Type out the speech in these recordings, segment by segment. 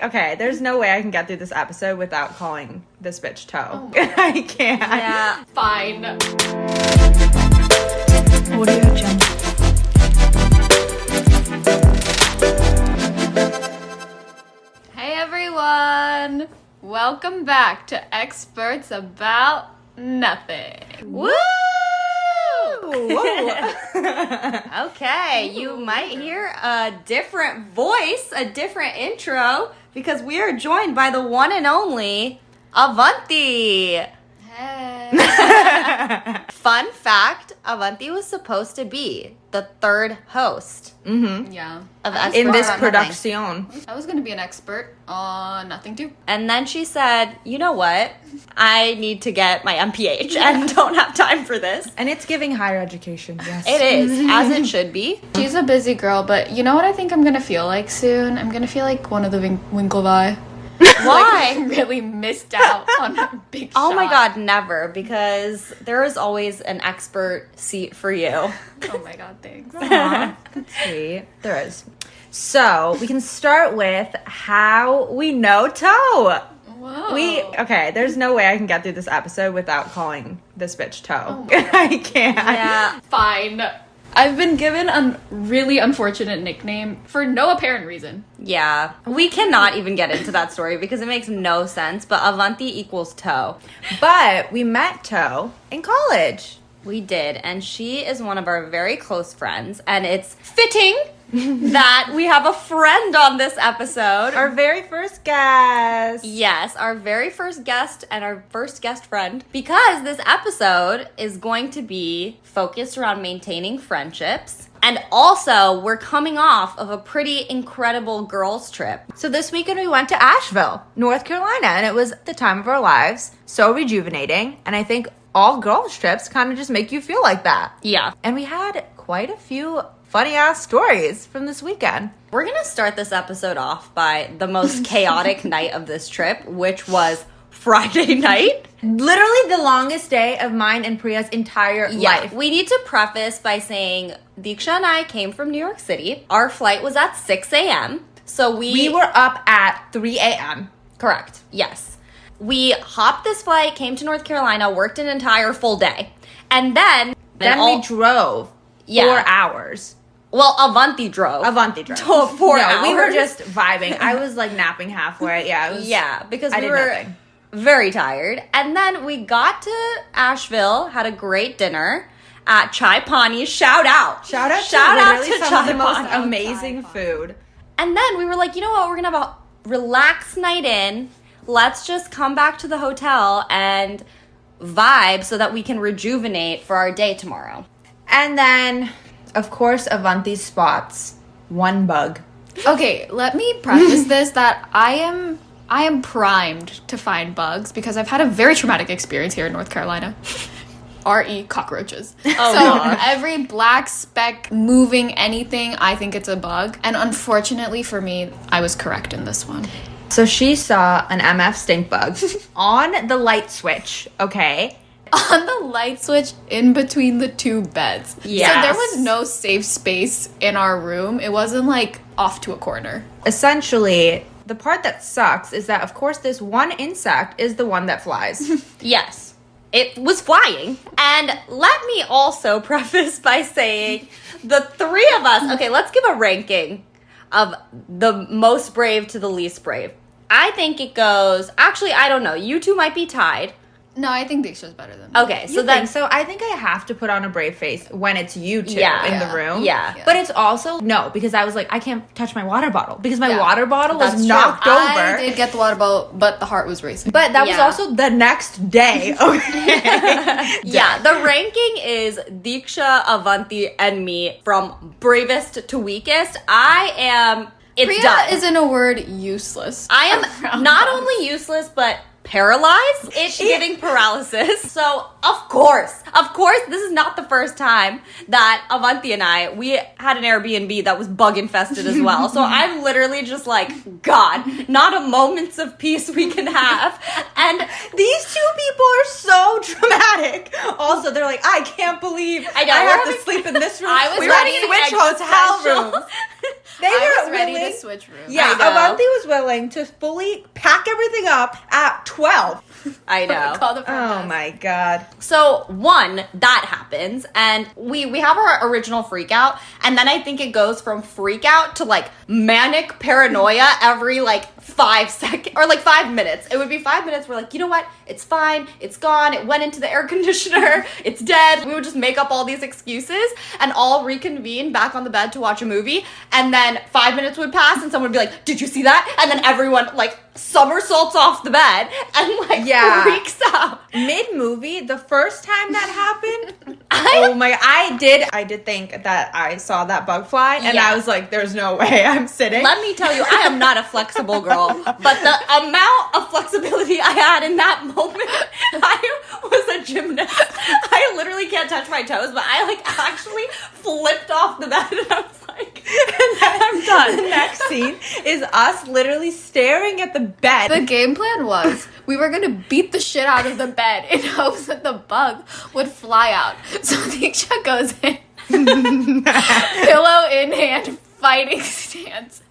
Okay, there's no way I can get through this episode without calling this bitch Toe. Oh I can't. Yeah. Fine. Audio Jungle. Hey everyone! Welcome back to Experts About Nothing. Woo! Okay, you might hear a different voice, a different intro, because we are joined by the one and only Avanti. Hey. Fun fact, Avanti was supposed to be the third host Yeah. of I was Experts In this About Nothing. production. I was gonna be an expert on nothing too. And then she said, you know what? I need to get my MPH and don't have time for this. And it's giving higher education, yes. It is, as it should be. She's a busy girl, but you know what I think I'm gonna feel like soon? I'm gonna feel like one of the Winklevi. Why? Like, really missed out on a big Oh my shot. god, never, because there is always an expert seat for you. Oh my god, thanks. Aw, that's sweet. There is. So, we can start with how we know Toe. Whoa. Okay, there's no way I can get through this episode without calling this bitch Toe. Oh my God. I can't. Yeah. Fine. I've been given a really unfortunate nickname for no apparent reason. Yeah. We cannot even get into that story because it makes no sense, but Avanti equals Toe. But we met Toe in college. We did, and she is one of our very close friends, and it's fitting that we have a friend on this episode. Our very first guest. Yes, our very first guest and our first guest friend, because this episode is going to be focused around maintaining friendships. And also, we're coming off of a pretty incredible girls' trip. So this weekend we went to Asheville, North Carolina, and it was the time of our lives. So rejuvenating. And I think all girls' trips kind of just make you feel like that. Yeah. And we had quite a few funny ass stories from this weekend. We're going to start this episode off by the most chaotic night of this trip, which was Friday night. Literally the longest day of mine and Priya's entire life. We need to preface by saying Diksha and I came from New York City. Our flight was at 6 a.m. So We were up at 3 a.m. Correct. Yes. We hopped this flight, came to North Carolina, worked an entire full day. And then we drove 4 hours. Well, Avanti drove. Avanti drove. To 4 hours. We were just vibing. I was like napping halfway. Yeah, it was, Yeah, because I we did were nothing. very tired. And then we got to Asheville, had a great dinner at Chai Pani's. Shout out Shout out to Chai some of the most Pani. amazing food. And then we were like, you know what? We're going to have a relaxed night in. Let's just come back to the hotel and vibe so that we can rejuvenate for our day tomorrow. And then, of course, Avanti spots one bug. Okay, let me preface this that I am primed to find bugs because I've had a very traumatic experience here in North Carolina. R.E. cockroaches. Oh, so gosh. every black speck moving anything, I think it's a bug. And unfortunately for me, I was correct in this one. So she saw an MF stink bug on the light switch, okay? On the light switch in between the two beds. Yes. So there was no safe space in our room. It wasn't like off to a corner. Essentially, the part that sucks is that, of course, this one insect is the one that flies. Yes, it was flying. And let me also preface by saying the three of us, okay, let's give a ranking of the most brave to the least brave. I think it goes, actually, I don't know. You two might be tied. No, I think Diksha's better than me. Okay, so then, So I think I have to put on a brave face when it's you two Yeah. in Yeah. the room. Yeah. But it's also, no, because I was like, I can't touch my water bottle because my water bottle That's was true. knocked I over. did get the water bottle, but the heart was racing. But that was Yeah. also the next day, okay? yeah, the ranking is Diksha, Avanti, and me from bravest to weakest. I am, it's Priya done. is, in a word, useless. I am around not bugs. only useless, but paralyzed, itch giving paralysis. So, of course, this is not the first time that Avanti and I, we had an Airbnb that was bug infested as well. So I'm literally just like, God, not a moments of peace we can have. And These two people are so dramatic. Also, they're like, I can't believe I know, I we're have having- to sleep in this room. I was we were having in an switch hotel existential- rooms. I was ready to switch rooms. Yeah, I know. Avanti was willing to fully pack everything up at 12. I know. Call the front Oh desk. my god. So one, that happens, and we have our original freak out, and then I think it goes from freak out to like manic paranoia every like 5 seconds or like 5 minutes. It would be 5 minutes. We're like, you know what? It's fine. It's gone. It went into the air conditioner. It's dead. We would just make up all these excuses and all reconvene back on the bed to watch a movie. And then 5 minutes would pass and someone would be like, did you see that? And then everyone like somersaults off the bed and like freaks out. Mid-movie, the first time that happened, I did think that I saw that bug fly, and I was like, there's no way I'm sitting. Let me tell you, I am not a flexible girl, but the amount of flexibility I had in that moment, I was a gymnast. I literally can't touch my toes, but I like actually flipped off the bed and I was like, I'm done. The next scene is us literally staring at the bed. The game plan was we were gonna beat the shit out of the bed in hopes that the bug would fly out. So Diksha goes in, pillow in hand, fighting stance.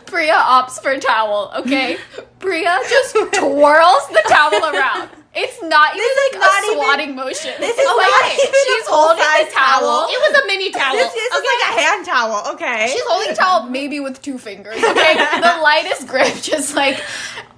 Priya opts for towel, okay? Priya just twirls the towel around. It's not even like a swatting motion. This is not even she's a holding full-size the towel. It was a mini towel. This is like a hand towel, okay? She's holding a towel maybe with 2 fingers, okay? The lightest grip, just like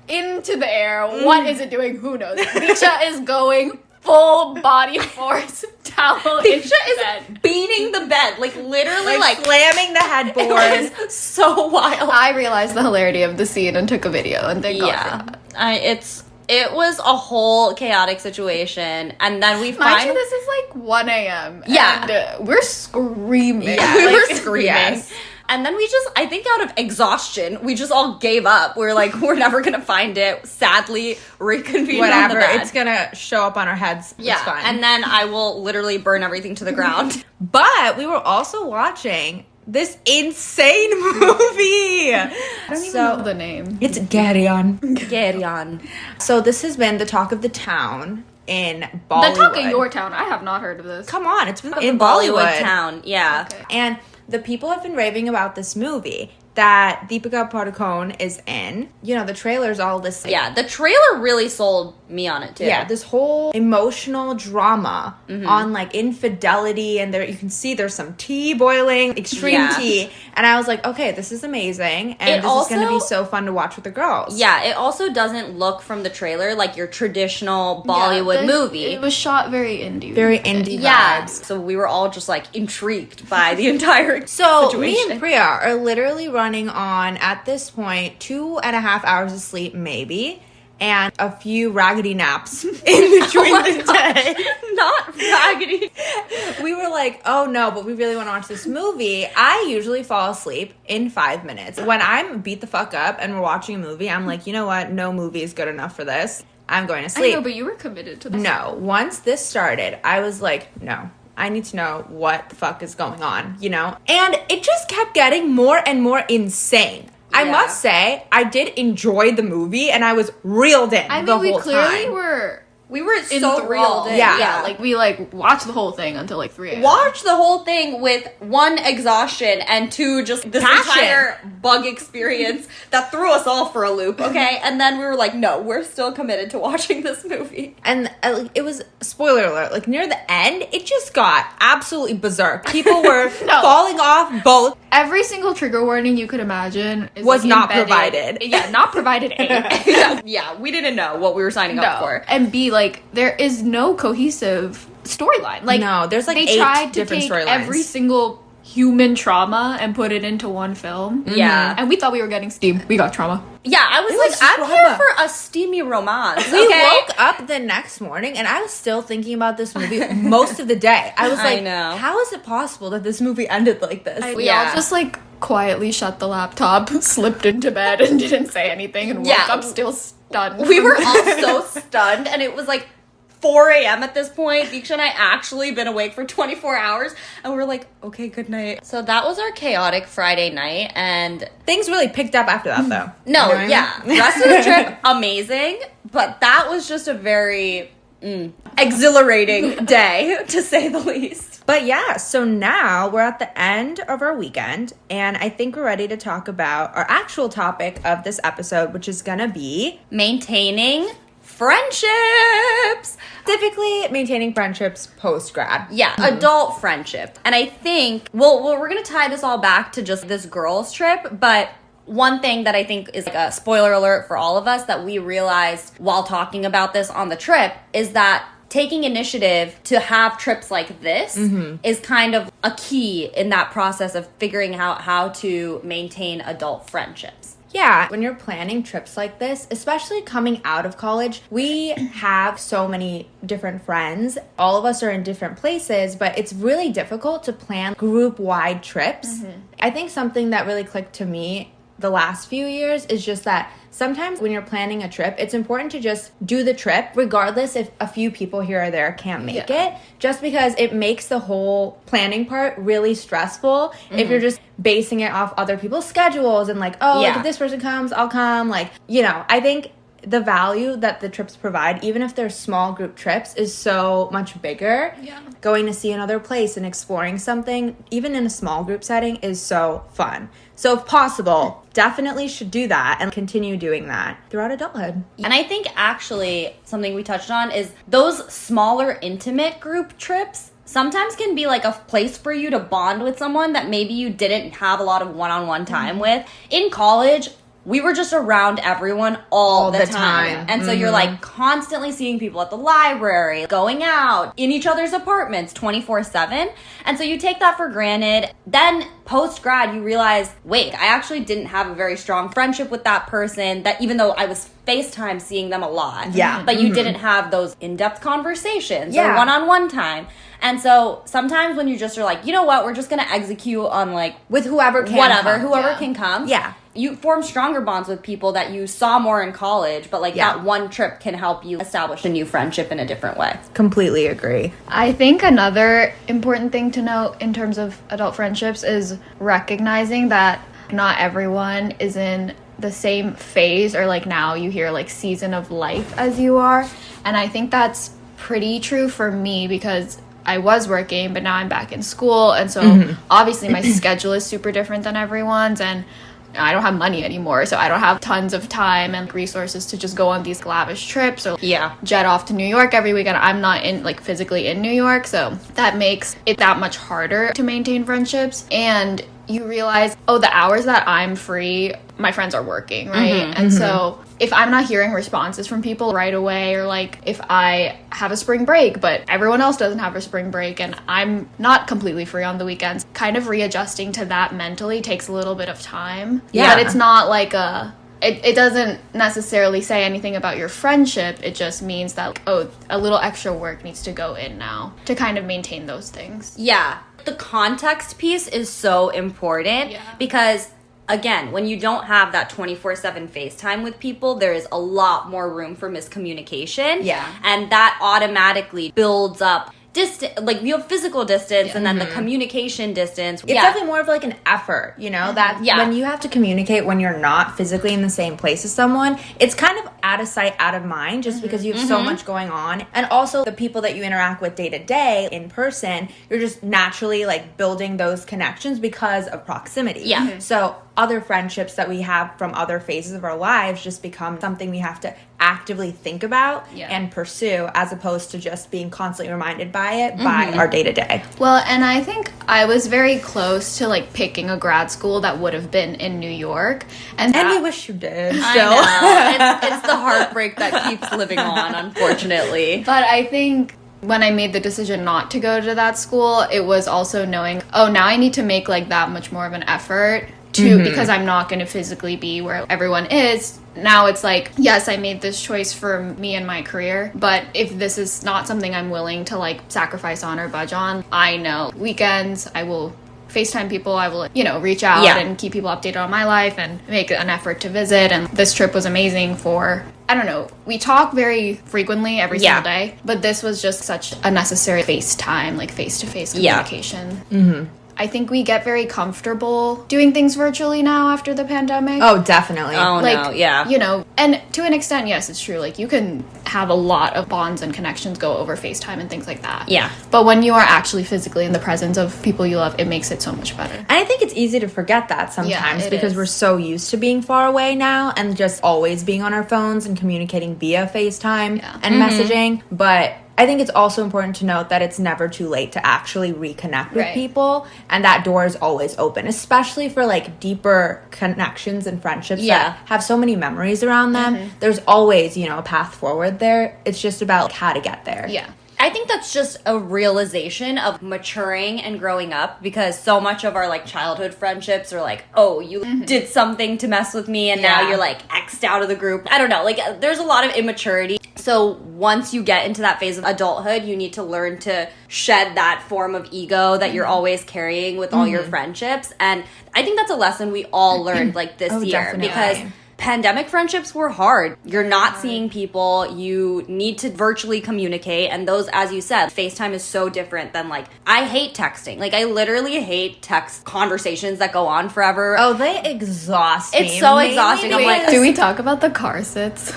into the air. What is it doing? Who knows? Diksha is going full body force towel into Diksha is bed. beating the bed, like literally like slamming the headboard. it was so wild. I realized the hilarity of the scene and took a video, and thank God for that. It was a whole chaotic situation, and then we Mind find you, this is like 1 a.m. Yeah. and we're screaming. Yeah, Like, we were screaming. yes. And then we just, I think out of exhaustion, we just all gave up. We're like, we're never gonna find it. Sadly, reconvened on the Whatever, bed. it's gonna show up on our heads. Yeah, It's fine. and then I will literally burn everything to the ground. But we were also watching this insane movie. I don't even know the name. It's Garyon. Carry on. So this has been the talk of the town in Bollywood. The talk of your town. I have not heard of this. Come on, it's been In in Bollywood Bollywood. town, yeah. Okay. And the people have been raving about this movie that Deepika Padukone is in. You know, the trailer's all this. Yeah, the trailer really sold me on it too. Yeah, this whole emotional drama on like infidelity, and there you can see there's some tea boiling, extreme Yeah. tea, and I was like, okay, this is amazing, and It this is going to be also- so fun to watch with the girls. Yeah, it also doesn't look from the trailer like your traditional Bollywood movie. It was shot very indie. Very indie Yeah. vibes. So we were all just like intrigued by the entire So me situation. and Priya are literally running on at this point 2.5 hours of sleep, maybe, and a few raggedy naps in between the day. Not raggedy. We were like, oh no, but we really want to watch this movie. I usually fall asleep in 5 minutes. When I'm beat the fuck up and we're watching a movie, I'm like, you know what? No movie is good enough for this. I'm going to I sleep. know, but you were committed to this. No, once this started, I was like, no, I need to know what the fuck is going on, you know? And it just kept getting more and more insane. I Yeah. must say, I did enjoy the movie and I was reeled in I the mean, we whole clearly time. were We were so enthralled. reeled in. Yeah. Like we like watched the whole thing until like 3 a.m. Watch the whole thing with 1, exhaustion, and 2, just this Passion. entire bug experience that threw us all for a loop, okay? And then we were like, no, we're still committed to watching this movie. And it was, spoiler alert, like near the end, it just got absolutely berserk. People were No. falling off both. Every single trigger warning you could imagine is Was like, not embedded- provided. Yeah, not provided. A. Yeah, we didn't know what we were signing up for. And B, like there is no cohesive storyline. Like No, there's, like, they 8 tried to different take storylines. every single human trauma and put it into one film. Yeah. And we thought we were getting steam. We got trauma. Yeah, I was It like, was I'm trauma. here for a steamy romance, We okay? woke up the next morning and I was still thinking about this movie most of the day. I was I like, know. how is it possible that this movie ended like this? We Yeah. all just like quietly shut the laptop, slipped into bed, and didn't say anything, and woke Yeah. up still stunned. We were all so stunned, and it was like 4 a.m. at this point. Diksha and I actually been awake for 24 hours, and we're like, okay, good night. So that was our chaotic Friday night, and Things really picked up after that, though. no, You know what I yeah, mean? rest of the trip, amazing, but that was just a very Exhilarating day, to say the least. But yeah, so now we're at the end of our weekend, and I think we're ready to talk about our actual topic of this episode, which is gonna be Maintaining friendships. specifically maintaining friendships post-grad. Yeah, adult friendship. And I think, well, we're going to tie this all back to just this girls' trip, but one thing that I think is like a spoiler alert for all of us that we realized while talking about this on the trip is that taking initiative to have trips like this is kind of a key in that process of figuring out how to maintain adult friendships. Yeah, when you're planning trips like this, especially coming out of college, we have so many different friends. All of us are in different places, but it's really difficult to plan group-wide trips. I think something that really clicked to me the last few years is just that sometimes when you're planning a trip, it's important to just do the trip, regardless if a few people here or there can't make it, just because it makes the whole planning part really stressful if you're just basing it off other people's schedules and like, oh, like, if this person comes, I'll come. Like, you know, I think the value that the trips provide, even if they're small group trips, is so much bigger. Going to see another place and exploring something, even in a small group setting, is so fun. So if possible, definitely should do that and continue doing that throughout adulthood. And I think actually something we touched on is those smaller intimate group trips sometimes can be like a place for you to bond with someone that maybe you didn't have a lot of one-on-one time with. In college, we were just around everyone all the time. And so you're like constantly seeing people at the library, going out, in each other's apartments 24/7. And so you take that for granted. Then post grad, you realize, wait, I actually didn't have a very strong friendship with that person, that even though I was FaceTime seeing them a lot. But you didn't have those in-depth conversations or one-on-one time. And so sometimes when you just are like, you know what, we're just going to execute on like with whoever can whoever can come. You form stronger bonds with people that you saw more in college, but like that one trip can help you establish a new friendship in a different way. Completely agree. I think another important thing to note in terms of adult friendships is recognizing that not everyone is in the same phase, or like now you hear like season of life as you are. And I think that's pretty true for me because I was working, but now I'm back in school. And so obviously my schedule is super different than everyone's, and I don't have money anymore, so I don't have tons of time and resources to just go on these lavish trips or jet off to New York every weekend. I'm not in like physically in New York, so that makes it that much harder to maintain friendships. And you realize, oh, the hours that I'm free, my friends are working, right? And so if I'm not hearing responses from people right away, or like if I have a spring break but everyone else doesn't have a spring break and I'm not completely free on the weekends, kind of readjusting to that mentally takes a little bit of time. But it's not like it doesn't necessarily say anything about your friendship. It just means that, oh, a little extra work needs to go in now to kind of maintain those things. The context piece is so important because, again, when you don't have that 24/7 FaceTime with people, there is a lot more room for miscommunication. And that automatically builds up distance, like you have physical distance and then the communication distance. It's definitely more of like an effort, you know, that when you have to communicate when you're not physically in the same place as someone, it's kind of out of sight, out of mind, just because you have so much going on. And also the people that you interact with day to day in person, you're just naturally like building those connections because of proximity. So other friendships that we have from other phases of our lives just become something we have to actively think about and pursue, as opposed to just being constantly reminded by it by our day-to-day. Well, and I think I was very close to like picking a grad school that would have been in New York, and we wish you did. I know. It's the heartbreak that keeps living on, unfortunately. But I think when I made the decision not to go to that school, it was also knowing, oh, now I need to make like that much more of an effort to, because I'm not going to physically be where everyone is. Now it's like, yes, I made this choice for me and my career, but if this is not something I'm willing to like sacrifice on or budge on, I know weekends I will FaceTime people, I will, you know, reach out and keep people updated on my life and make an effort to visit. And this trip was amazing for, I don't know, we talk very frequently every single day, but this was just such a necessary FaceTime, like face-to-face communication. I think we get very comfortable doing things virtually now after the pandemic. Oh, definitely. Oh, like, no, yeah. You know, and to an extent, yes, it's true. Like, you can have a lot of bonds and connections go over FaceTime and things like that. Yeah. But when you are actually physically in the presence of people you love, it makes it so much better. And I think it's easy to forget that sometimes it because is. we're so used to being far away now and just always being on our phones and communicating via FaceTime and messaging. But I think it's also important to note that it's never too late to actually reconnect with Right. people, and that door is always open, especially for like deeper connections and friendships that have so many memories around them. There's always, you know, a path forward there. It's just about like, how to get there. Yeah. I think that's just a realization of maturing and growing up, because so much of our like childhood friendships are like, oh, you did something to mess with me and now Yeah. you're like X'd out of the group. I don't know. Like, there's a lot of immaturity. So once you get into that phase of adulthood, you need to learn to shed that form of ego that you're always carrying with all your friendships. And I think that's a lesson we all learned like this year, definitely. because pandemic friendships were hard. You're not seeing people. You need to virtually communicate. And those, as you said, FaceTime is so different than like, I hate texting. Like, I literally hate text conversations that go on forever. Oh, they exhaust me. It's so Mainly exhausting. I'm like, because- Do we talk about the car sits?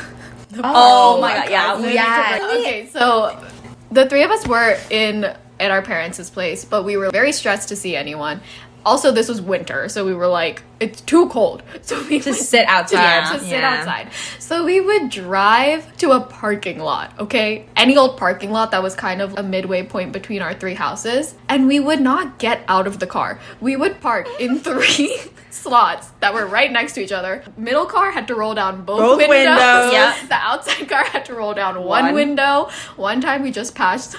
oh my God, yeah. Yeah. Okay, so the three of us were at our parents' place, but we were very stressed to see anyone. Also, this was winter, so we were like, it's too cold. So we to sit outside. to sit outside. So we would drive to a parking lot, okay? Any old parking lot that was kind of a midway point between our three houses. And we would not get out of the car. We would park in 3 slots that were right next to each other. Middle car had to roll down both windows. Yep. The outside car had to roll down one One. window. One time we just passed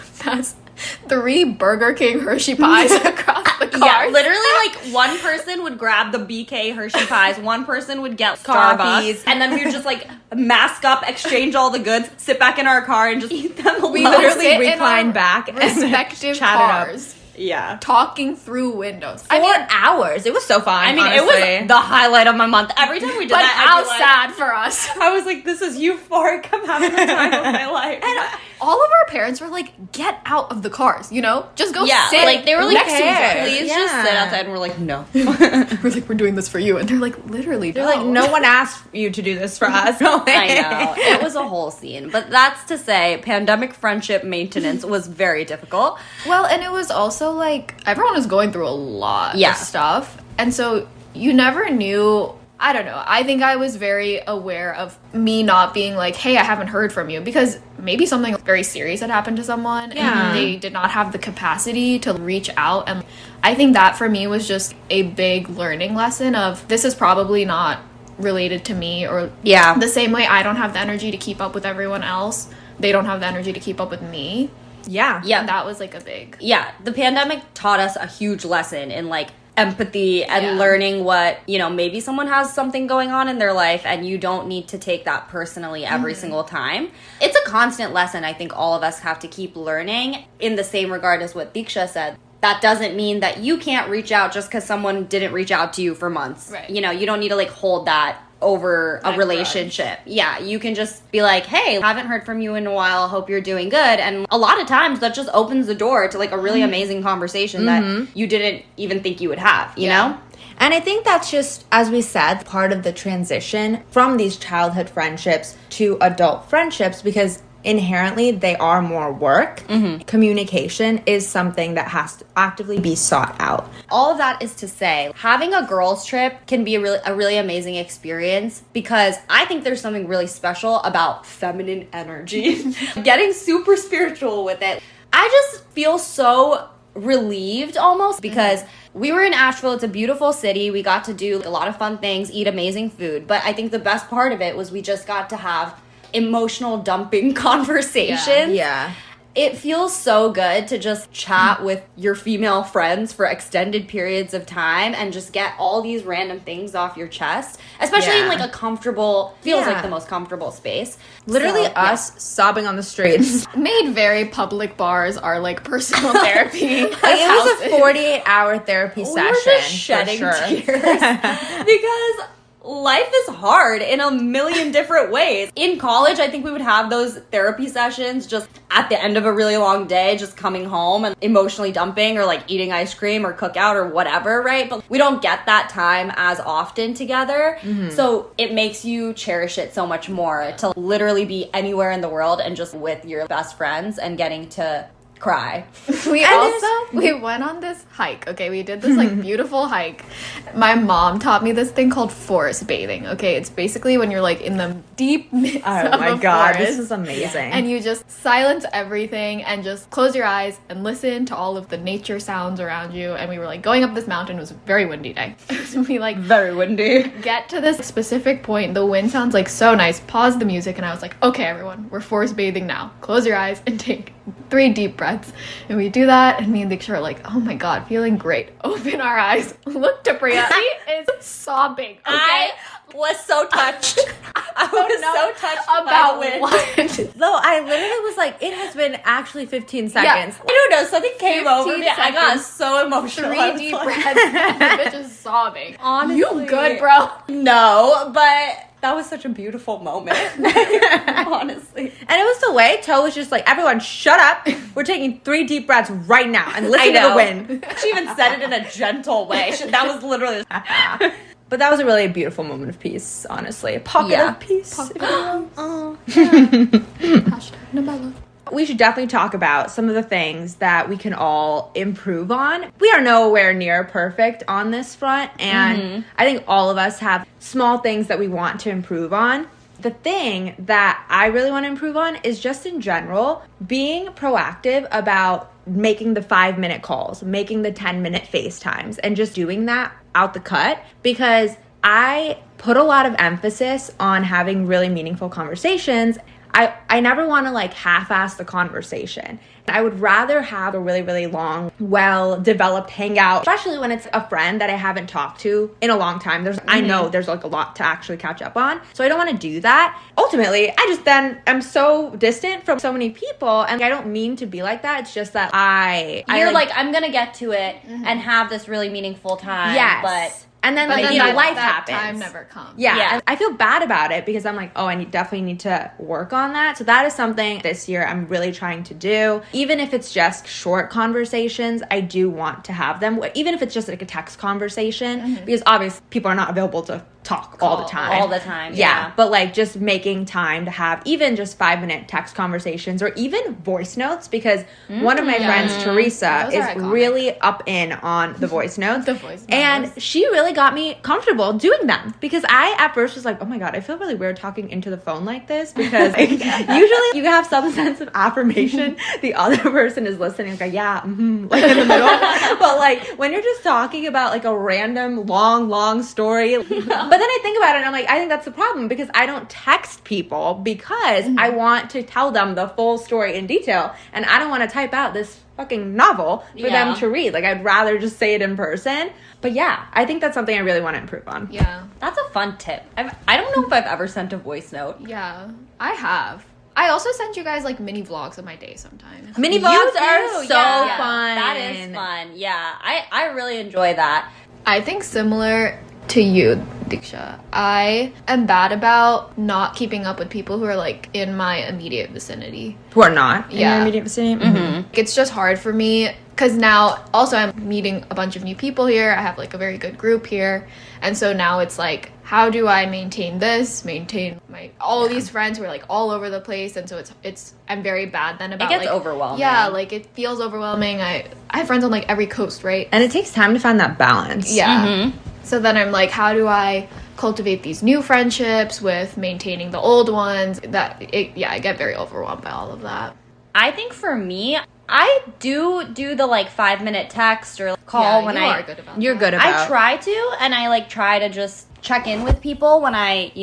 3 Burger King Hershey pies across the car. Yeah, literally, like, one person would grab the BK Hershey pies, one person would get Coffees. Starbucks, and then we would just, like, mask up, exchange all the goods, sit back in our car, and just eat them alone. We literally Literally sit in recline our back and respective chat it up. cars. Yeah. Talking through windows. 4 hours. It was so fun. I mean, honestly. it was the highlight of my month. Every time we did But that, how I'd be like, sad for us. I was like, this is euphoric. I'm having the time of my life. And all of our parents were like, get out of the cars, you know? Just go yeah, sit like, they were like, next to each other. please just sit outside. And we're like, no. We're like, we're doing this for you. And they're like, literally, They're like, no one asked you to do this for us. No way. I know. It was a whole scene. But that's to say, pandemic friendship maintenance was very difficult. Well, and it was also like, everyone was going through a lot Yeah. of stuff. And so you never knew. I don't know. I think I was very aware of me not being like, hey, I haven't heard from you. Because maybe something very serious had happened to someone. Yeah. And they did not have the capacity to reach out. And I think that for me was just a big learning lesson of this is probably not related to me. Or Yeah. the same way I don't have the energy to keep up with everyone else. They don't have the energy to keep up with me. Yeah. Yeah. And that was like a big... Yeah, the pandemic taught us a huge lesson in like empathy and Yeah. learning what, you know, maybe someone has something going on in their life and you don't need to take that personally every single time. It's a constant lesson I think all of us have to keep learning in the same regard as what Diksha said. That doesn't mean that you can't reach out just because someone didn't reach out to you for months. Right. You know, you don't need to like hold that over a That relationship. Yeah, you can just be like, hey, haven't heard from you in a while, hope you're doing good. And a lot of times that just opens the door to like a really amazing conversation that you didn't even think you would have, you know? And I think that's just, as we said, part of the transition from these childhood friendships to adult friendships, because inherently they are more work. Communication is something that has to actively be sought out. All of that is to say, having a girls' trip can be a really amazing experience, because I think there's something really special about feminine energy. Getting super spiritual with it. I just feel so relieved almost, because we were in Asheville. It's a beautiful city. We got to do a lot of fun things, eat amazing food. But I think the best part of it was we just got to have emotional dumping conversations. Yeah. It feels so good to just chat with your female friends for extended periods of time and just get all these random things off your chest, especially in Yeah. like a comfortable, feels Yeah. like the most comfortable space. Literally So, yeah. us sobbing on the streets. Made very public bars are like personal therapy. Like, it was a 48-hour therapy We session. were just for shedding sure. tears because life is hard in a million different ways. In college, I think we would have those therapy sessions just at the end of a really long day, just coming home and emotionally dumping or like eating ice cream or cookout or whatever, right? But we don't get that time as often together. So it makes you cherish it so much more to literally be anywhere in the world and just with your best friends and getting to cry. We went on this hike, okay? We did this like beautiful hike. My mom taught me this thing called forest bathing, okay? It's basically when you're like in the deep midst of a forest, this is amazing. and you just silence everything and just close your eyes and listen to all of the nature sounds around you. And we were like going up this mountain. It was a very windy day. So we like Very windy. get to this specific point. The wind sounds like so nice. Pause the music, and I was like, okay, everyone, we're forest bathing now. Close your eyes and take 3 deep breaths. And we do that, and me and Diksha are like, oh my god, feeling great. Open our eyes, look to Priya. She is sobbing, okay? I was so touched. I was so touched about by the wind. what? Though I literally was like, it has been actually 15 seconds. I don't know, something came over me. 15 I got seconds, so emotional. 3 I was deep like- breaths, and the bitch is sobbing. Honestly. You good, bro? No, but that was such a beautiful moment. Honestly. And it was the way Toe was just like, everyone shut up. We're taking 3 deep breaths right now and listen to the wind. She even said it in a gentle way. That was literally... But that was a really beautiful moment of peace, honestly. A pocket of peace. Hashtag Nabella. We should definitely talk about some of the things that we can all improve on. We are nowhere near perfect on this front, and I think all of us have small things that we want to improve on. The thing that I really want to improve on is just in general, being proactive about making the 5-minute calls, making the 10-minute FaceTimes, and just doing that out the cut, because I put a lot of emphasis on having really meaningful conversations. I never want to like half-ass the conversation. I would rather have a really, really long, well-developed hangout, especially when it's a friend that I haven't talked to in a long time. I know there's like a lot to actually catch up on. So I don't want to do that. Ultimately, I just then am so distant from so many people, and I don't mean to be like that. It's just that You're like, I'm going to get to it and have this really meaningful time. yes. But... And then, But like, then you know, that life happens. time never comes. Yeah. And I feel bad about it because I'm like, oh, I definitely need to work on that. So that is something this year I'm really trying to do. Even if it's just short conversations, I do want to have them. Even if it's just like a text conversation, because obviously people are not available to talk all the time. All the time, Yeah. But like just making time to have even just 5-minute text conversations or even voice notes, because one of my friends, Teresa, Those is are iconic. really up in on the voice notes. The voice And memos. she really got me comfortable doing them, because I at first was like, oh my god, I feel really weird talking into the phone like this, because like, usually you have some sense of affirmation. The other person is listening like, yeah, like in the middle. But like when you're just talking about like a random long story, but then I think about it and I'm like, I think that's the problem, because I don't text people because I want to tell them the full story in detail, and I don't want to type out this fucking novel for them to read. Like, I'd rather just say it in person. But yeah, I think that's something I really want to improve on. Yeah. That's a fun tip. I don't know if I've ever sent a voice note. Yeah. I have. I also sent you guys like mini vlogs of my day sometimes. Mini You vlogs do, are so yeah. fun. That is fun. Yeah. I really enjoy that. I think similar to you, Diksha, I am bad about not keeping up with people who are like in my immediate vicinity. Who are not in Yeah. your immediate vicinity. It's just hard for me because now also I'm meeting a bunch of new people here. I have like a very good group here. And so now it's like, how do I maintain my all these friends who are like all over the place? And so it's I'm very bad then about It gets like, overwhelming. Yeah, like it feels overwhelming. I have friends on like every coast, right? And it takes time to find that balance. Yeah. So then I'm like, how do I cultivate these new friendships with maintaining the old ones? I get very overwhelmed by all of that. I think for me, I do the like 5-minute text or call Yeah, when you I are good about You're that. good about I try to, and I like try to just check in with people when I,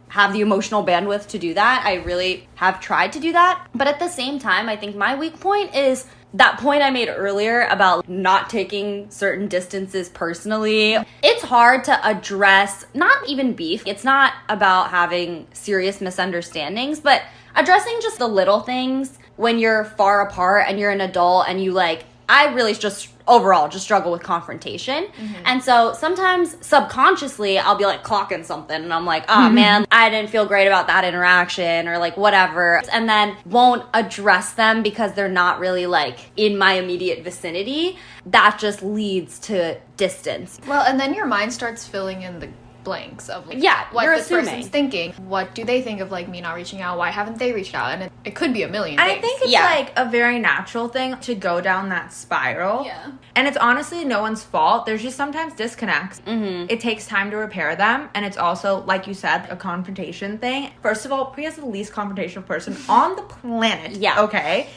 have the emotional bandwidth to do that. I really have tried to do that. But at the same time, I think my weak point is that point I made earlier about not taking certain distances personally. It's hard to address, not even beef. It's not about having serious misunderstandings, but addressing just the little things when you're far apart and you're an adult and you like I really just overall just struggle with confrontation. And so sometimes subconsciously I'll be like clocking something and I'm like, oh man, I didn't feel great about that interaction or like whatever. And then won't address them because they're not really like in my immediate vicinity. That just leads to distance. Well, and then your mind starts filling in the blanks of like, Yeah, what you're this assuming. person's thinking. What do they think of like me not reaching out? Why haven't they reached out? And it could be a million I things. think it's like a very natural thing to go down that spiral. Yeah. And it's honestly no one's fault. There's just sometimes disconnects. It takes time to repair them. And it's also, like you said, a confrontation thing. First of all, Priya's the least confrontational person on the planet. Yeah. Okay?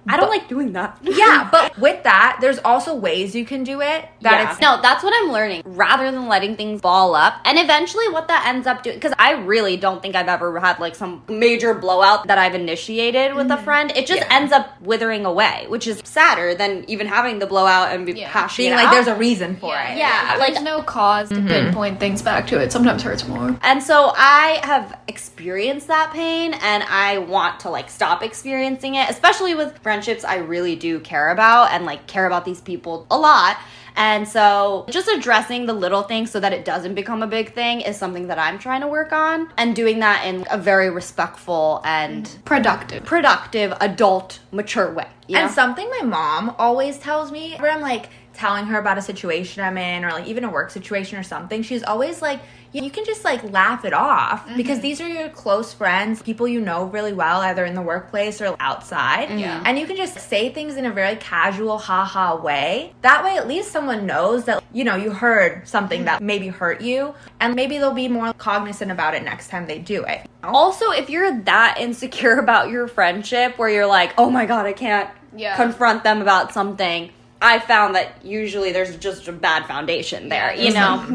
I don't like doing that. Yeah, but with that, there's also ways you can do it that it's No, that's what I'm learning. Rather than letting things ball up. And eventually what that ends up doing, because I really don't think I've ever had like some major blowout that I've initiated with a friend. It just ends up withering away, which is sadder than even having the blowout and be passionate. being like, there's a reason for it. Yeah, like there's no cause to pinpoint things back to it. Sometimes hurts more. And so I have experienced that pain and I want to like stop experiencing it, especially with friendships I really do care about and like care about these people a lot. And so just addressing the little things so that it doesn't become a big thing is something that I'm trying to work on, and doing that in a very respectful and productive, adult, mature way. You know? And something my mom always tells me, whenever I'm like telling her about a situation I'm in or like even a work situation or something, she's always like, you can just like laugh it off because these are your close friends, people you know really well, either in the workplace or outside. And you can just say things in a very casual, haha way. That way, at least someone knows that, you know, you heard something that maybe hurt you, and maybe they'll be more cognizant about it next time they do it. Also, if you're that insecure about your friendship where you're like, oh my God, I can't confront them about something, I found that usually there's just a bad foundation there, you know?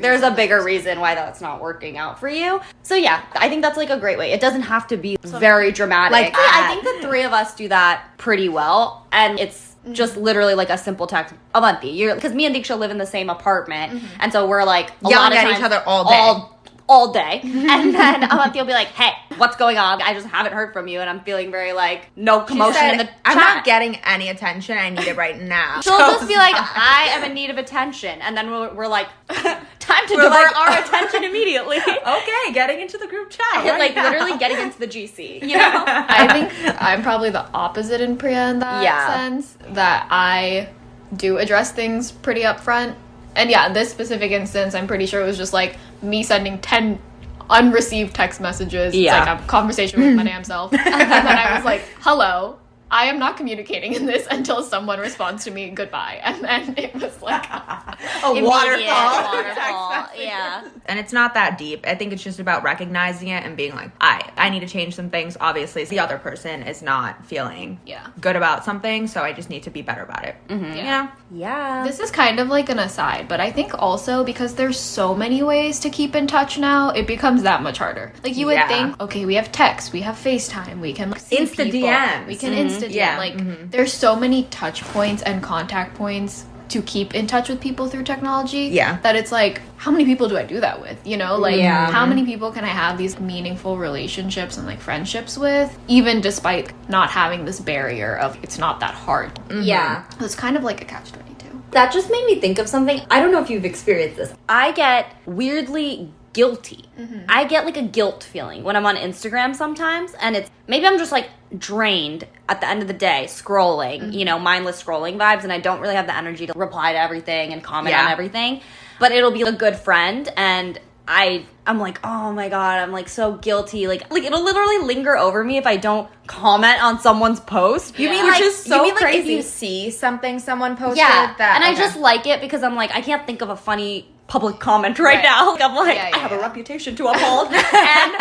There's a bigger reason why that's not working out for you. So yeah, I think that's like a great way. It doesn't have to be very dramatic. Like I think the three of us do that pretty well, and it's just literally like a simple text, Avanti. Because me and Diksha live in the same apartment, and so we're like yelling at each other all day. All day. And then Avanti will be like, hey, what's going on? I just haven't heard from you. And I'm feeling very like, no commotion in the chat. I'm not getting any attention. I need it right now. She'll just be like, I am in need of attention. And then we're like, time to divert our attention immediately. Okay, getting into the group chat. Like literally getting into the GC, you know? I think I'm probably the opposite in Priya in that sense, that I do address things pretty upfront. And yeah, this specific instance, I'm pretty sure it was just like me sending 10 unreceived text messages. Yeah. It's like a conversation with my damn self. And then I was like, hello, I am not communicating in this until someone responds to me, goodbye. And then it was like a waterfall. Yeah. And it's not that deep. I think it's just about recognizing it and being like, I need to change some things. Obviously, the other person is not feeling good about something, so I just need to be better about it. Yeah. This is kind of like an aside, but I think also because there's so many ways to keep in touch now, it becomes that much harder. Like you would think, okay, we have text, we have FaceTime, we can see Insta people, DMs. we can Insta DM. Like there's so many touch points and contact points to keep in touch with people through technology. That it's like, how many people do I do that with? You know, like how many people can I have these meaningful relationships and like friendships with, even despite not having this barrier of it's not that hard. Yeah. It's kind of like a catch-22. That just made me think of something. I don't know if you've experienced this. I get weirdly guilty. I get like a guilt feeling when I'm on Instagram sometimes, and it's maybe I'm just like drained at the end of the day scrolling, you know, mindless scrolling vibes, and I don't really have the energy to reply to everything and comment on everything. But it'll be a good friend, and I'm like, oh my God, I'm like so guilty. Like it'll literally linger over me if I don't comment on someone's post. You mean which like, is so you mean crazy. like if you see something someone posted that, and I just like it because I'm like, I can't think of a funny public comment right now. Like, I'm like, I have a reputation to uphold, and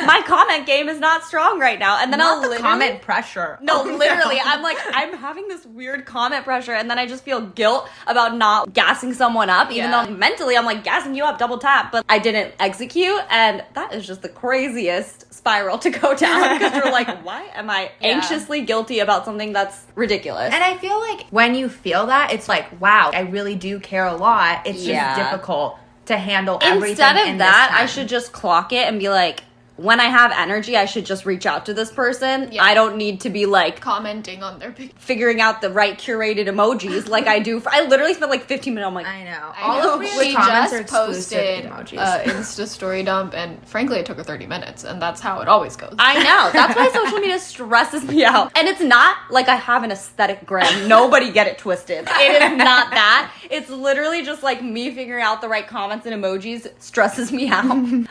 my comment game is not strong right now. And then not I'll the comment pressure. No, literally, I'm like, I'm having this weird comment pressure, and then I just feel guilt about not gassing someone up, even though mentally I'm like gassing you up, double tap, but I didn't execute, and that is just the craziest spiral to go down because you're like, why am I anxiously guilty about something that's ridiculous? And I feel like when you feel that, it's like, wow, I really do care a lot. It's just difficult to handle everything. Instead of that, I should just clock it and be like, when I have energy, I should just reach out to this person. Yeah. I don't need to be like Commenting on their picture. figuring out the right curated emojis like I do. I literally spent like 15 minutes. I'm like, I know. I All know. of the She comments are just exclusive posted emojis. Insta story dump, and frankly, it took her 30 minutes, and that's how it always goes. I know. That's why social media stresses me out. And it's not like I have an aesthetic gram. Nobody get it twisted. It is not that. It's literally just like me figuring out the right comments and emojis stresses me out.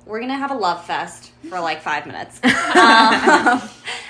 We're going to have a love fest for like 5 minutes.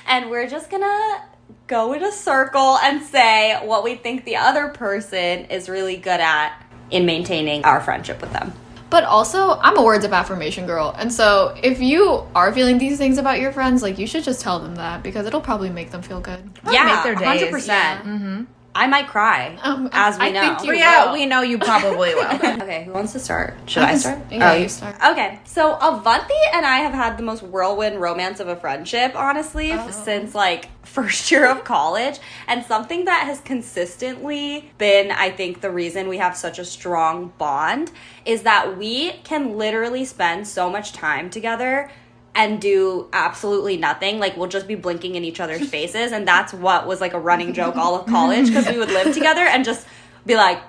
And we're just going to go in a circle and say what we think the other person is really good at in maintaining our friendship with them. But also, I'm a words of affirmation girl, and so if you are feeling these things about your friends, like, you should just tell them that, because it'll probably make them feel good. Yeah, make their days. 100%. Yeah. Mm-hmm. I might cry, as we I know. think you Yeah, will. we know you probably will. Okay, who wants to start? Should I start? Yeah, you start. Okay, so Avanti and I have had the most whirlwind romance of a friendship, honestly, since like first year of college. And something that has consistently been, I think, the reason we have such a strong bond is that we can literally spend so much time together and do absolutely nothing. Like, we'll just be blinking in each other's faces, and that's what was like a running joke all of college, because we would live together and just be like,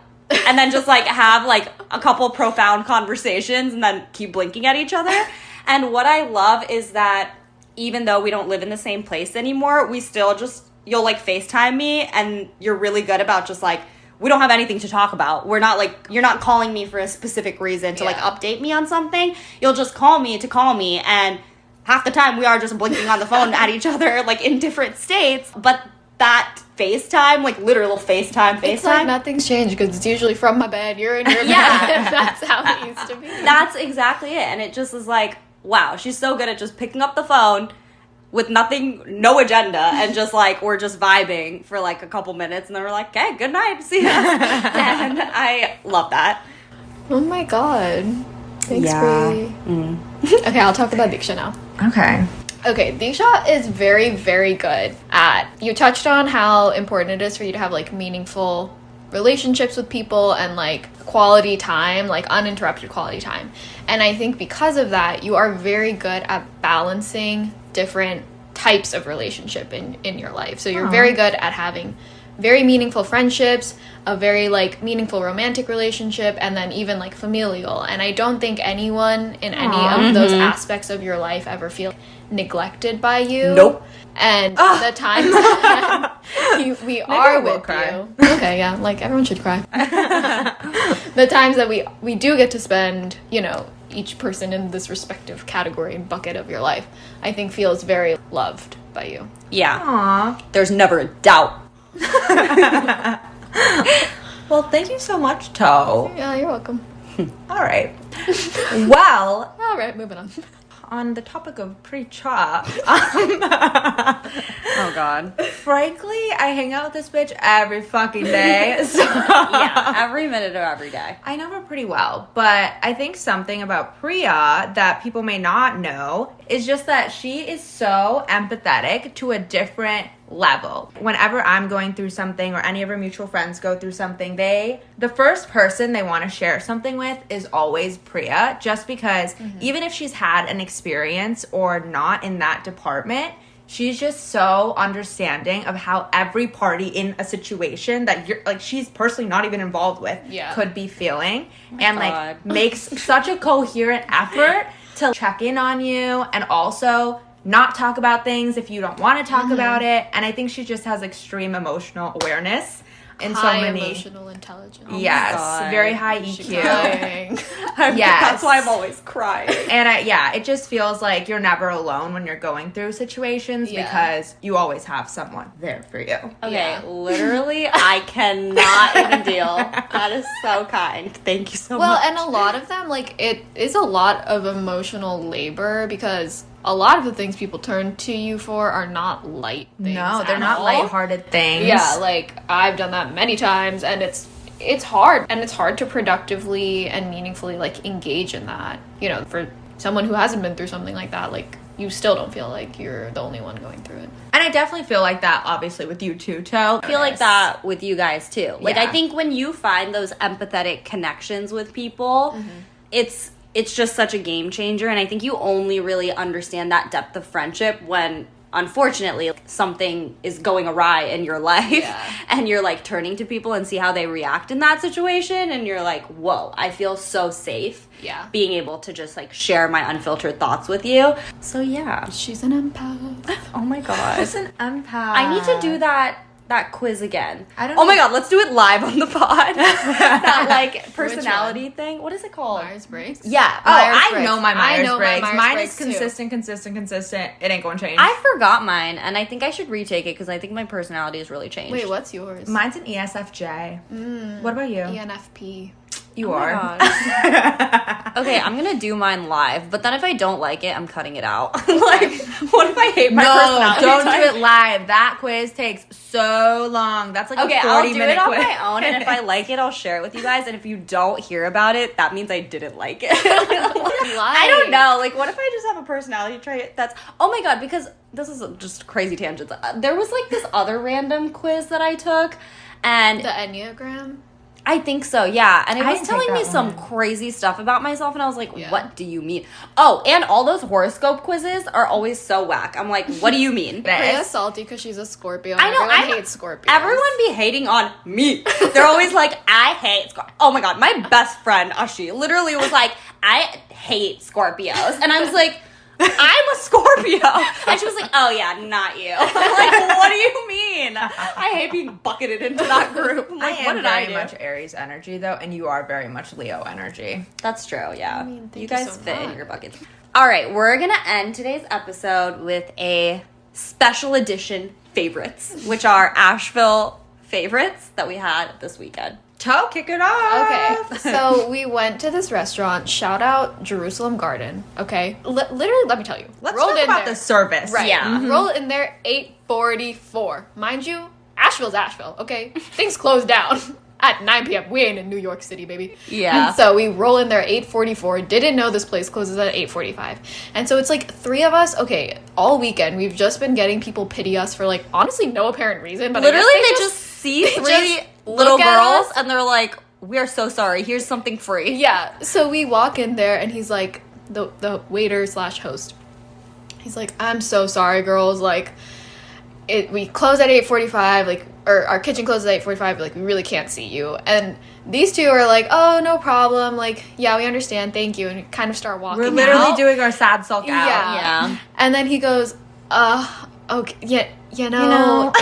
and then just like have like a couple profound conversations and then keep blinking at each other. And what I love is that even though we don't live in the same place anymore, we still just, you'll like FaceTime me, and you're really good about just like, we don't have anything to talk about. We're not like, you're not calling me for a specific reason to like update me on something. You'll just call me, and half the time we are just blinking on the phone at each other, like in different states. But that FaceTime, like literal FaceTime. It's like nothing's changed, because it's usually from my bed, you're in your bed. Yeah. That's how it used to be. That's exactly it. And it just is like, wow, she's so good at just picking up the phone with nothing, no agenda, and just like, we're just vibing for like a couple minutes, and then we're like, okay, good night, see ya. And I love that. Oh my god. Thanks, Yeah. Bree. Okay, I'll talk about Diksha now. Okay. Okay, Diksha is very, very good at, you touched on how important it is for you to have like meaningful relationships with people and like quality time, like uninterrupted quality time. And I think because of that, you are very good at balancing different types of relationship in your life. So you're very good at having very meaningful friendships, a very like meaningful romantic relationship, and then even like familial. And I don't think anyone in any of those aspects of your life ever feel neglected by you. Nope. And the times that we are will with cry. you. Okay, yeah, like everyone should cry. The times that we do get to spend, you know, each person in this respective category and bucket of your life, I think feels very loved by you. Yeah. Aw. There's never a doubt. Well, thank you so much, Toe. Yeah, you're welcome. All right. Well, All right, moving on. on the topic of pre-cha, Oh, God. frankly, I hang out with this bitch every fucking day. So Yeah, every minute of every day. I know her pretty well, but I think something about Priya that people may not know is just that she is so empathetic to a different level. Whenever I'm going through something or any of her mutual friends go through something, the first person they want to share something with is always Priya, just because even if she's had an experience or not in that department, she's just so understanding of how every party in a situation that you're like, she's personally not even involved with could be feeling, and God. like makes such a coherent effort to check in on you and also not talk about things if you don't want to talk about it. And I think she just has extreme emotional awareness in so High many emotional intelligence. yes, God. very high She's EQ. crying. Yes. That's why I'm always crying. And it just feels like you're never alone when you're going through situations because you always have someone there for you. Okay, Yeah. literally, I cannot even deal. That is so kind. Thank you so Well, much. and a lot of them, like, it is a lot of emotional labor, because a lot of the things people turn to you for are not light things. No, they're at not all. lighthearted things. Yeah, like, I've done that many times, and it's hard. And it's hard to productively and meaningfully, like, engage in that. You know, for someone who hasn't been through something like that, like, you still don't feel like you're the only one going through it. And I definitely feel like that, obviously, with you too, Toe. I feel like that with you guys too. Like, Yeah. I think when you find those empathetic connections with people, it's it's just such a game changer. And I think you only really understand that depth of friendship when, unfortunately, something is going awry in your life and you're like turning to people and see how they react in that situation. And you're like, whoa, I feel so safe being able to just like share my unfiltered thoughts with you. So yeah. She's an empath. Oh my God. She's an empath. I need to do that quiz again. I don't Oh my know. God, let's do it live on the pod. That like personality thing. What is it called? Myers-Briggs? Yeah. I know my I know my Myers-Briggs. Mine is Myers-Briggs, too. consistent. It ain't going to change. I forgot mine, and I think I should retake it because I think my personality has really changed. Wait, what's yours? Mine's an ESFJ. What about you? ENFP. You Oh my are. God. Okay, I'm gonna do mine live, but then if I don't like it, I'm cutting it out. Like, what if I hate my No, personality don't type? do it live. That quiz takes so long. That's like Okay, a 40 I'll do minute it on quiz. my own, and if I like it, I'll share it with you guys. And if you don't hear about it, that means I didn't like it. I don't know. Like, what if I just have a personality trait that's... Oh my God, because this is just crazy tangents. There was like this other random quiz that I took, and... The Enneagram? I think so, yeah. And it I was didn't telling take me that some one. crazy stuff about myself, and I was like, Yeah. what do you mean? Oh, and all those horoscope quizzes are always so whack. I'm like, what do you mean? Priya's salty because she's a Scorpio. I know, Everyone hates Scorpios. Everyone be hating on me. They're always like, I hate Scorpio. Oh my God, my best friend, Ashi, literally was like, I hate Scorpios. And I was like, I'm a Scorpio. And she was like, oh yeah, not you. I'm like, what do you mean? I hate being bucketed into that group. I'm like, I what am did I very do? much Aries energy, though, and you are very much Leo energy. That's true, yeah. I mean, thank you you guys so fit in much. your buckets. All right, we're going to end today's episode with a special edition favorites, which are Asheville favorites that we had this weekend. Toe, kick it off. Okay, so we went to this restaurant. Shout out Jerusalem Garden. Okay, literally, let me tell you. Let's rolled talk in about there. the service. Right. Yeah. Roll in there 8:44. Mind you, Asheville's Asheville. Okay, things close down at 9 p.m. We ain't in New York City, baby. Yeah. And so we roll in there 8:44. Didn't know this place closes at 8:45. And so it's like three of us. Okay, all weekend we've just been getting people pity us for like honestly no apparent reason. But I guess Literally, they just see they three just little look at girls us. and they're like, we are so sorry. Here's something free. Yeah. So we walk in there and he's like the waiter / host. He's like, I'm so sorry, girls. Like, we close at 8:45. Like, or our kitchen closes at 8:45. Like, we really can't see you. And these two are like, oh, no problem. Like, yeah, we understand. Thank you. And kind of start walking. We're literally out. doing our sad sulk out. Yeah. Yeah. And then he goes, okay, yeah, you know, know.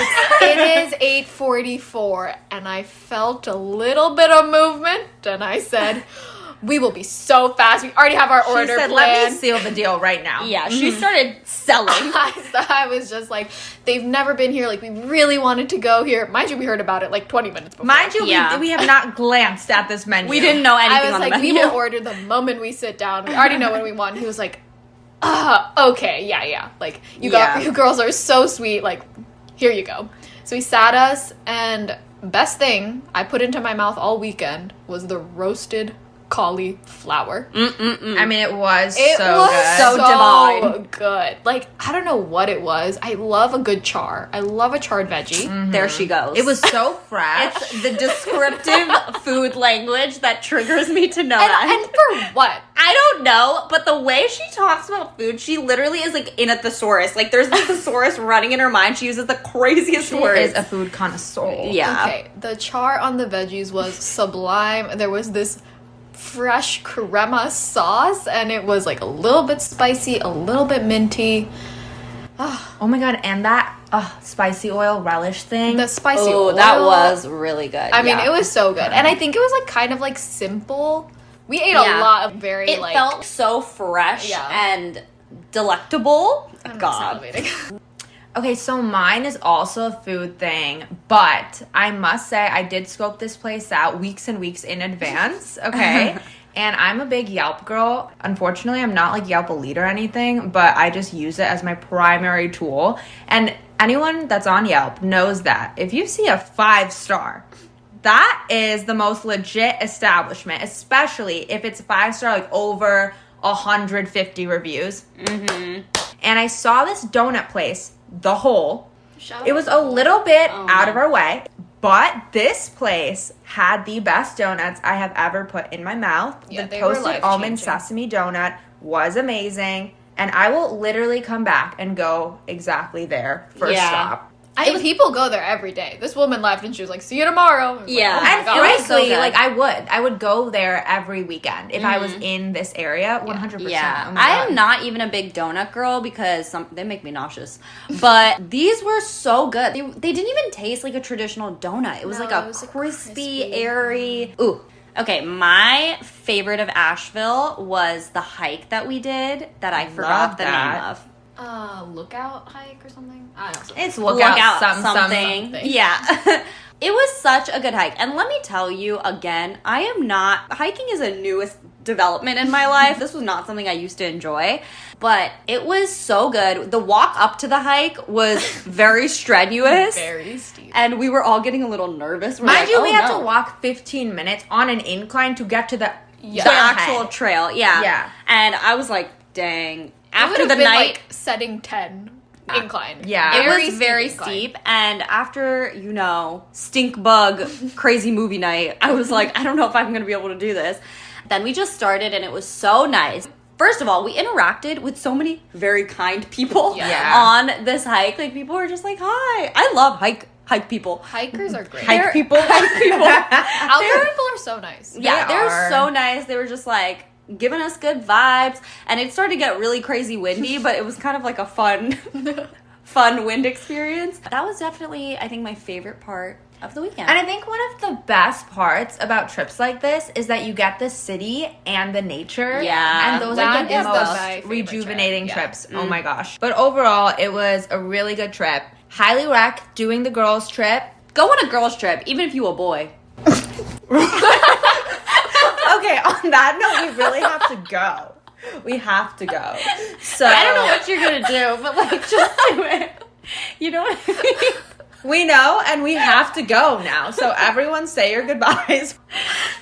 it is 8:44, and I felt a little bit of movement, and I said, we will be so fast. We already have our She order said, planned. let me seal the deal right now. Yeah, she started selling. I was just like, they've never been here. Like, we really wanted to go here. Mind you, we heard about it like 20 minutes before. Mind you, Yeah. we have not glanced at this menu. We didn't know anything I was on like, the we menu. will order the moment we sit down. We already know what we want. He was like, okay, yeah. Like, you girls are so sweet. Like, here you go. So he sat us, and best thing I put into my mouth all weekend was the roasted cauliflower. I mean, it was It so was good. So divine. good. Like, I don't know what it was. I love a good char. I love a charred veggie. There she goes. It was so fresh. It's the descriptive food language that triggers me to no end. And for what? I don't know, but the way she talks about food, she literally is like in a thesaurus. Like there's a thesaurus running in her mind. She uses the craziest She words. is a food connoisseur. Yeah. Okay, the char on the veggies was sublime. There was this fresh crema sauce, and it was like a little bit spicy, a little bit minty. Oh my god, and that spicy oil relish thing. The spicy Oh, oil. that was really good. I mean, yeah. it was so good. And I think it was like kind of like simple. We ate a Yeah. lot of very It like felt so fresh Yeah. and delectable. I'm God. salivating. Okay, so mine is also a food thing, but I must say I did scope this place out weeks and weeks in advance, okay? And I'm a big Yelp girl. Unfortunately, I'm not like Yelp elite or anything, but I just use it as my primary tool. And anyone that's on Yelp knows that if you see a 5-star, that is the most legit establishment, especially if it's 5-star, like over 150 reviews. Mm-hmm. And I saw this donut place, The Hole. Shout It out was to a little bit Oh out my- of our way, But this place had the best donuts I have ever put in my mouth. Yeah, The they were toasted almond life-changing. sesame donut was amazing. And I will literally come back and go exactly there first Yeah. stop. People go there every day. This woman left and she was like, see you tomorrow. I was Yeah. Like, oh my And God. it was so frankly, good. like I would go there every weekend if I was in this area, 100%. Yeah, Oh my I God. am not even a big donut girl because they make me nauseous. But these were so good. They didn't even taste like a traditional donut. It was No, like a it was, like, crispy, crispy. airy. Ooh. Okay, my favorite of Asheville was the hike that we did that I forgot the name that. of. Lookout hike or something? I don't know. It's lookout something. something. Yeah. It was such a good hike. And let me tell you again, hiking is a newest development in my life. This was not something I used to enjoy, but it was so good. The walk up to the hike was very strenuous. Very steep. And we were all getting a little nervous. We're Mind like, you, oh, we had no. to walk 15 minutes on an incline to get to the Yeah. the trailhead. actual trail. Yeah. Yeah. And I was like, dang. It would After have the been night, like setting 10 incline. Yeah. it Very was very incline. steep. And after, stink bug, crazy movie night, I was like, I don't know if I'm going to be able to do this. Then we just started and it was so nice. First of all, we interacted with so many very kind people Yeah. on this hike. Like, people were just like, hi. I love hike people. Hikers are great. Hike people. Hike people. Out there, people are so nice. Yeah, They they were are. so nice. They were just like giving us good vibes, and it started to get really crazy windy, but it was kind of like a fun wind experience. That was definitely, I think, my favorite part of the weekend. And I think one of the best parts about trips like this is that you get the city and the nature. Yeah. And those That are the is my most favorite rejuvenating trip, yeah. trips. Oh my gosh. But overall, it was a really good trip. Highly rec doing the girls' trip. Go on a girls' trip, even if you a boy. Okay, on that note, we really have to go. We have to go. So I don't know what you're gonna do, but like, just do it. You know what I mean? we know, and we have to go now. So everyone say your goodbyes.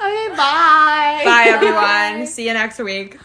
Okay, bye. Bye, everyone. See you next week.